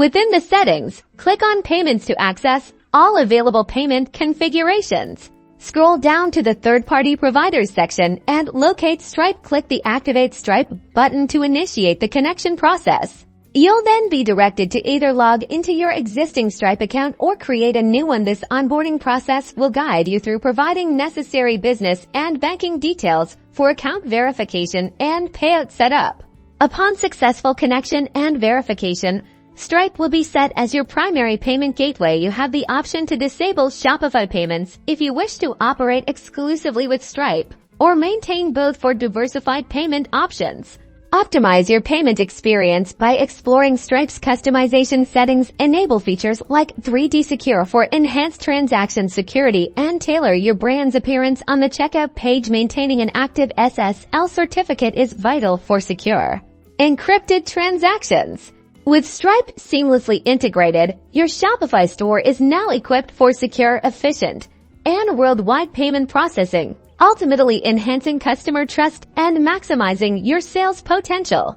Within the settings, click on Payments to access all available payment configurations. Scroll down to the third-party providers section and locate Stripe. Click the Activate Stripe button to initiate the connection process. You'll then be directed to either log into your existing Stripe account or create a new one. This onboarding process will guide you through providing necessary business and banking details for account verification and payout setup. Upon successful connection and verification, Stripe will be set as your primary payment gateway. You have the option to disable Shopify payments if you wish to operate exclusively with Stripe, or maintain both for diversified payment options. Optimize your payment experience by exploring Stripe's customization settings. Enable features like 3D Secure for enhanced transaction security and tailor your brand's appearance on the checkout page. Maintaining an active SSL certificate is vital for secure, encrypted transactions. With Stripe seamlessly integrated, your Shopify store is now equipped for secure, efficient, and worldwide payment processing, ultimately enhancing customer trust and maximizing your sales potential.